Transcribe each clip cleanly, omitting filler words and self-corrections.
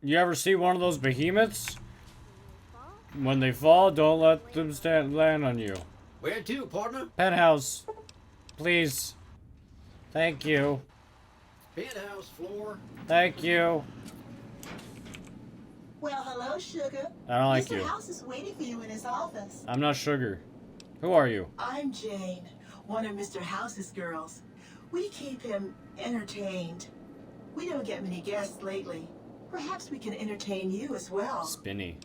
You ever see one of those behemoths? When they fall, don't let them land on you. Where to, partner? Penthouse. Please. Thank you. Penthouse floor. Thank you. Well, hello, Sugar. I don't like Mr. you. House is waiting for you in his office. I'm not Sugar. Who are you? I'm Jane, one of Mr. House's girls. We keep him entertained. We don't get many guests lately. Perhaps we can entertain you as well. Spinny.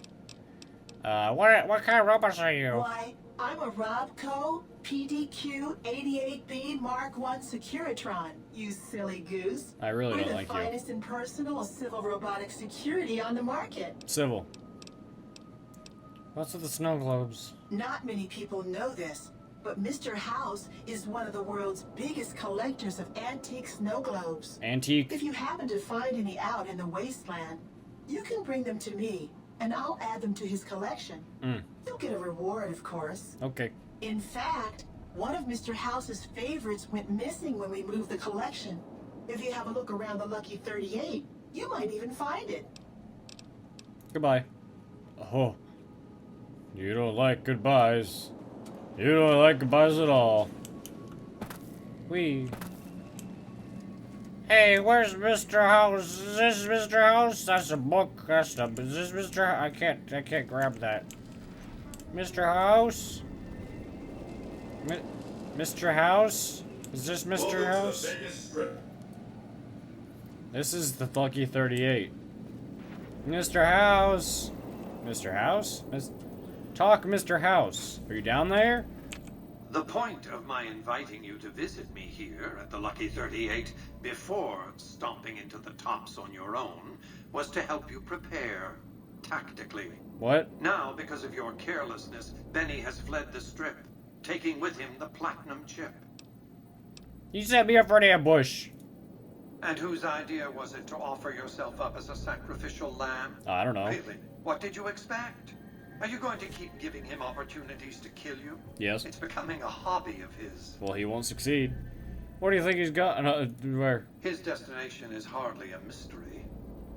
What kind of robots are you? Why, I'm a Robco PDQ 88B Mark I Securitron, you silly goose. I really We're don't the like you. finest in personal civil robotic security on the market. Civil. What's with the snow globes? Not many people know this, but Mr. House is one of the world's biggest collectors of antique snow globes. Antique? If you happen to find any out in the wasteland, you can bring them to me, and I'll add them to his collection. You'll get a reward, of course. Okay. In fact, one of Mr. House's favorites went missing when we moved the collection. If you have a look around the Lucky 38, you might even find it. Goodbye. Oh. You don't like goodbyes. You don't like goodbyes at all. Wee. Hey, where's Mr. House? Is this Mr. House? That's a book. Is this Mr. I can't grab that. Mr. House? Mr. House? Is this Mr. House? This is the Lucky 38. Mr. House? Mr. House? Talk, Mr. House. Are you down there? The point of my inviting you to visit me here at the Lucky 38 before stomping into the tops on your own was to help you prepare tactically. What? Now, because of your carelessness, Benny has fled the strip, taking with him the platinum chip. You set me up for an ambush. And whose idea was it to offer yourself up as a sacrificial lamb? I don't know. Really? What did you expect? Are you going to keep giving him opportunities to kill you? Yes. It's becoming a hobby of his. Well, he won't succeed. What do you think he's got? Where? His destination is hardly a mystery.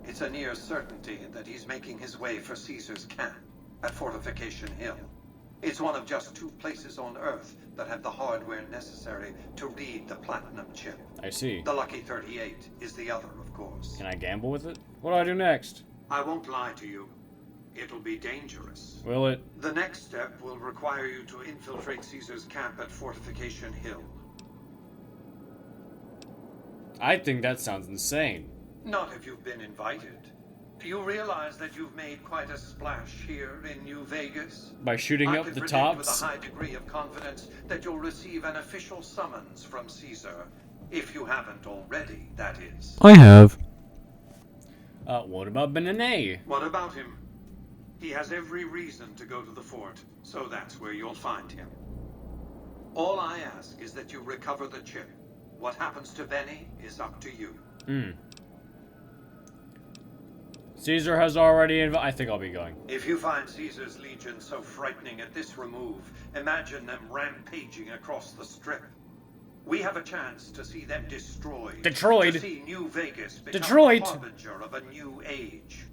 It's a near certainty that he's making his way for Caesar's camp at Fortification Hill. It's one of just 2 places on Earth that have the hardware necessary to read the platinum chip. I see. The Lucky 38 is the other, of course. Can I gamble with it? What do I do next? I won't lie to you. It'll be dangerous. Will it? The next step will require you to infiltrate Caesar's camp at Fortification Hill. I think that sounds insane. Not if you've been invited. You realize that you've made quite a splash here in New Vegas? By shooting I up can the predict with tops? a high degree of confidence that you'll receive an official summons from Caesar. If you haven't already, that is. I have. What about Benet? What about him? He has every reason to go to the fort, so that's where you'll find him. All I ask is that you recover the chip. What happens to Benny is up to you. Caesar has already I think I'll be going. If you find Caesar's legion so frightening at this remove, imagine them rampaging across the strip. We have a chance to see them destroyed. Detroit. To see New Vegas become Detroit. the harbinger of a new age.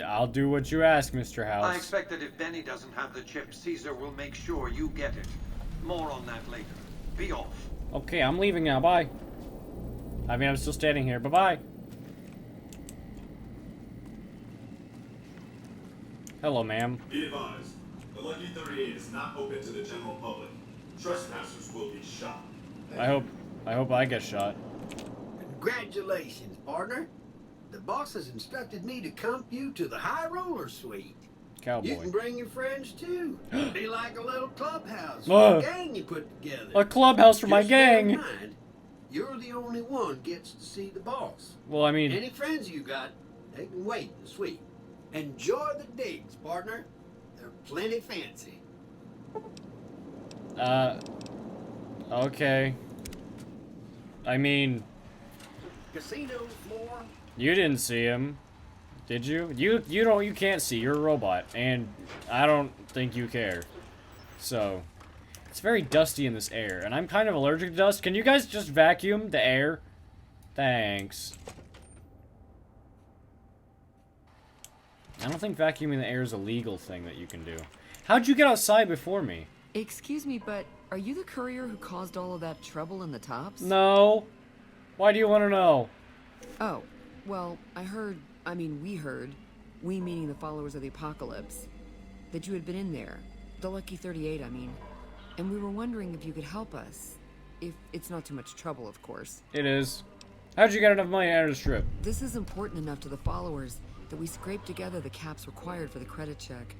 I'll do what you ask, Mr. I House. expect that if Benny doesn't have the chip, Caesar will make sure you get it. More on that later. Be off. Okay, I'm leaving now. Bye. I mean, I'm still standing here. Bye-bye. Hello, ma'am. Be advised, the Lucky 38 is not open to the general public. Trespassers will be shot. I hope I get shot. Congratulations, partner. The boss has instructed me to comp you to the High Roller Suite. You Cowboy. can bring your friends too. Be like a little clubhouse Uh, for the gang you put together. A clubhouse for my Just bear in gang. mind, you're the only one gets to see the boss. Well, I mean, Any friends you got, they can wait in the suite. Enjoy the digs, partner. They're plenty fancy. okay. I mean, Casino floor. you didn't see him, did you? You can't see. You're a robot, and I don't think you care. So, it's very dusty in this air, and I'm kind of allergic to dust. Can you guys just vacuum the air? Thanks. I don't think vacuuming the air is a legal thing that you can do. How'd you get outside before me? Excuse me, but are you the courier who caused all of that trouble in the tops? No. Why do you want to know? Oh, well, we heard, we meaning the followers of the apocalypse, that you had been in there. The Lucky 38, I mean. And we were wondering if you could help us. If it's not too much trouble, of course. It is. How'd you get enough money to enter the strip? This is important enough to the followers that we scraped together the caps required for the credit check.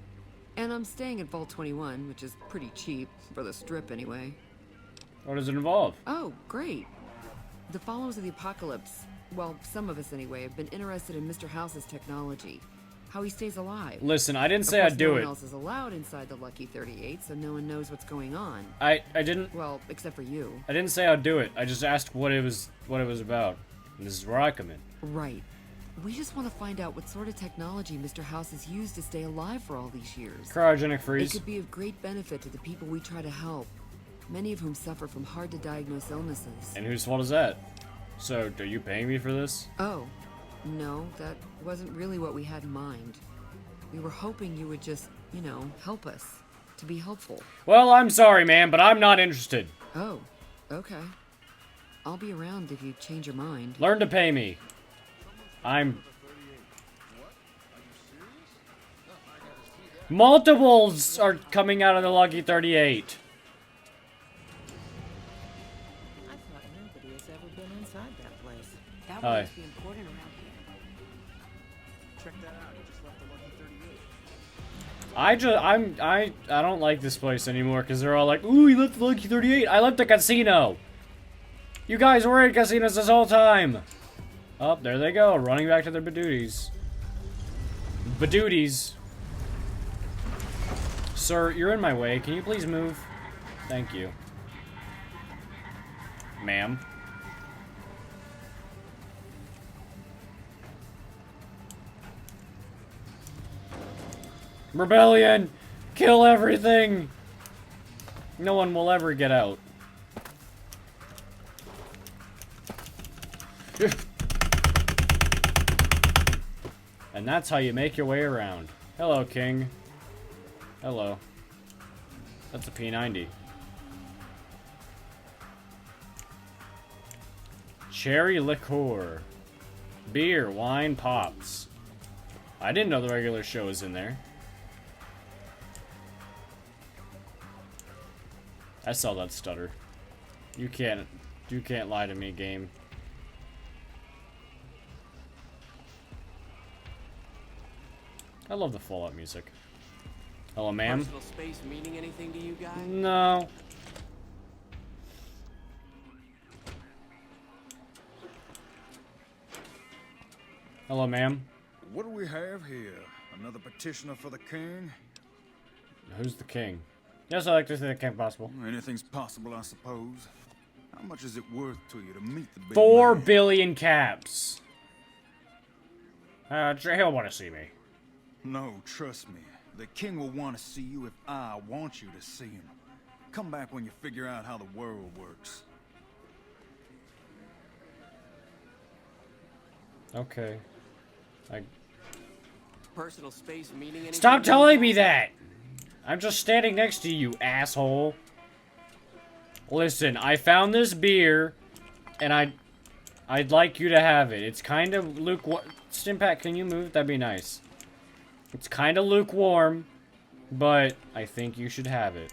And I'm staying at Vault 21, which is pretty cheap, for the strip anyway. What does it involve? Oh, great. The followers of the apocalypse, well, some of us anyway, have been interested in Mr. House's technology. How he stays alive. Listen, I didn't say Of course, I'd do no it. one else is allowed inside the Lucky 38, so no one knows what's going on. I didn't Well, except for you. I didn't say I'd do it. I just asked what it was about. And this is where I come in. Right. We just want to find out what sort of technology Mr. House has used to stay alive for all these years. Cryogenic It freeze. could be of great benefit to the people we try to help, many of whom suffer from hard-to-diagnose illnesses. And whose fault is that? So, are you paying me for this? Oh, no, that wasn't really what we had in mind. We were hoping you would just, help us. To be helpful. Well, I'm sorry, man, but I'm not interested. Oh, okay. I'll be around if you change your mind. Learn to pay me. Multiples are coming out of the Lucky 38. I thought nobody has ever been inside that place. That Hi. must be important around here. Check that out. You just left the Lucky 38. I don't like this place anymore because they're all like, ooh, you left the Lucky 38. I left the casino. You guys were in casinos this whole time. Oh, there they go, running back to their badooties. Badooties. Sir, you're in my way. Can you please move? Thank you. Ma'am. Rebellion! Kill everything! No one will ever get out. And that's how you make your way around. Hello, King. Hello. That's a P90. Cherry liqueur. Beer, wine, pops. I didn't know the regular show was in there. I saw that stutter. You can't lie to me, game. I love the Fallout music. Hello, ma'am. Personal space meaning anything to you guys? No. Hello, ma'am. What do we have here? Another petitioner for the king? Who's the king? Yes, I like to say the king possible. Anything's possible, I suppose. How much is it worth to you to meet the big 4 man? billion caps. He'll want to see me. No, trust me. The king will want to see you if I want you to see him. Come back when you figure out how the world works. Okay. Personal space meaning anything Stop to you telling me guys? that! I'm just standing next to you, asshole. Listen, I found this beer, and I'd like you to have it. It's kind of lukewarm. Stimpak, can you move? That'd be nice. It's kind of lukewarm, but I think you should have it.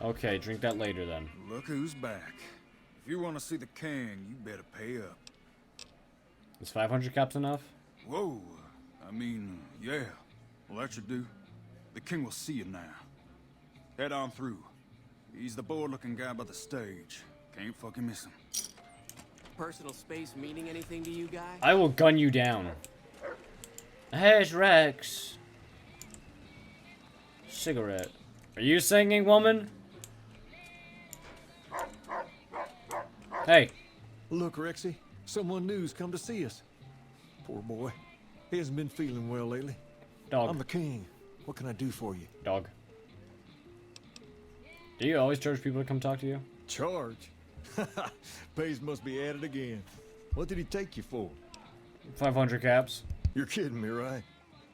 Okay, drink that later then. Look who's back. If you want to see the king, you better pay up. Is 500 caps enough? Whoa. I mean, yeah. Well, that should do. The king will see you now. Head on through. He's the bored-looking guy by the stage. Can't fucking miss him. Personal space meaning anything to you guys? I will gun you down. Hey, it's Rex. Cigarette. Are you singing, woman? Hey. Look, Rexy, someone new's come to see us. Poor boy. He hasn't been feeling well lately. Dog. I'm the king. What can I do for you? Dog. Do you always charge people to come talk to you? Charge? Pays must be at it again. What did he take you for? 500 caps. You're kidding me, right?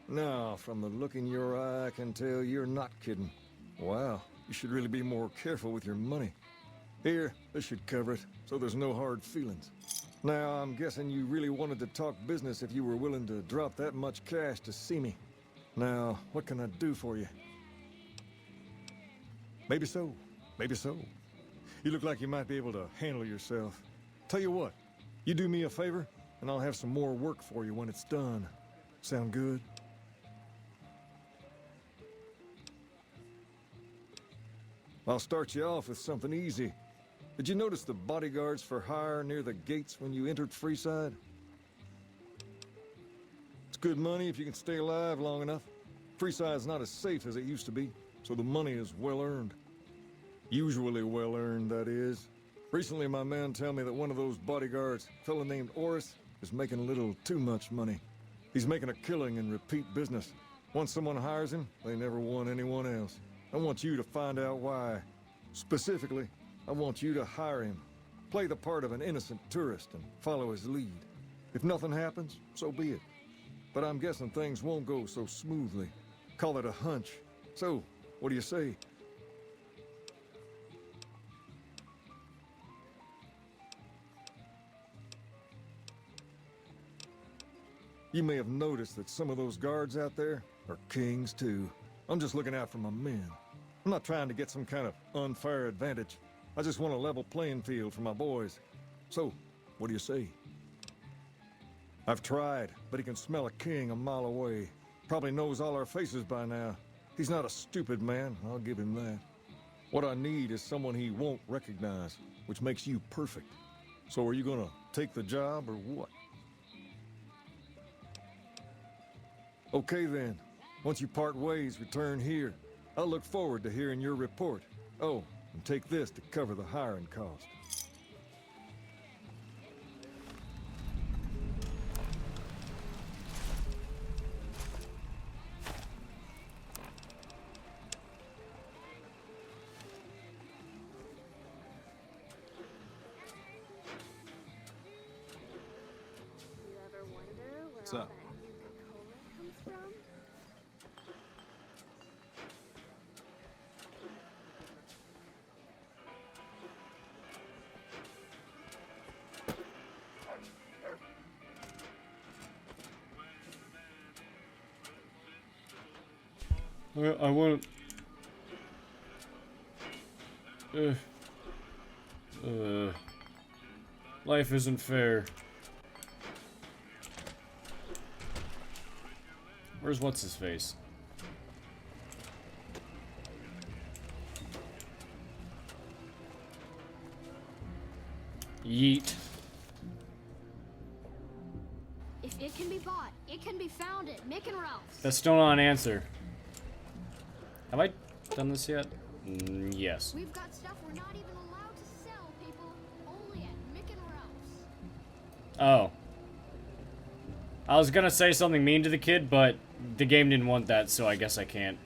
No, from the look in your eye, I can tell you're not kidding. Wow, you should really be more careful with your money. Here, this should cover it, so there's no hard feelings. Now, I'm guessing you really wanted to talk business if you were willing to drop that much cash to see me. Now, what can I do for you? Maybe so. Maybe so. You look like you might be able to handle yourself. Tell you what, you do me a favor, and I'll have some more work for you when it's done. Sound good? I'll start you off with something easy. Did you notice the bodyguards for hire near the gates when you entered Freeside? It's good money if you can stay alive long enough. Freeside's not as safe as it used to be, so the money is well earned. Usually well earned, that is. Recently, my man tell me that one of those bodyguards, a fella named Oris, is making a little too much money. He's making a killing in repeat business. Once someone hires him, they never want anyone else. I want you to find out why. Specifically, I want you to hire him. Play the part of an innocent tourist and follow his lead. If nothing happens, so be it. But I'm guessing things won't go so smoothly. Call it a hunch. So, what do you say? You may have noticed that some of those guards out there are kings too. I'm just looking out for my men. I'm not trying to get some kind of unfair advantage. I just want a level playing field for my boys. So, what do you say? I've tried, but he can smell a king a mile away. Probably knows all our faces by now. He's not a stupid man, I'll give him that. What I need is someone he won't recognize, which makes you perfect. So are you gonna take the job or what? Okay then. Once you part ways, return here. I'll look forward to hearing your report. Oh, and take this to cover the hiring cost. What's up? I want. Life isn't fair. Where's what's his face? Yeet. If it can be bought, it can be found at Mick and Ralph's. That's still not an answer. Have I done this yet? Yes. We've got stuff we're not even allowed to sell, people. Only at Mick and Ralph's. Oh. I was gonna say something mean to the kid, but the game didn't want that, so I guess I can't.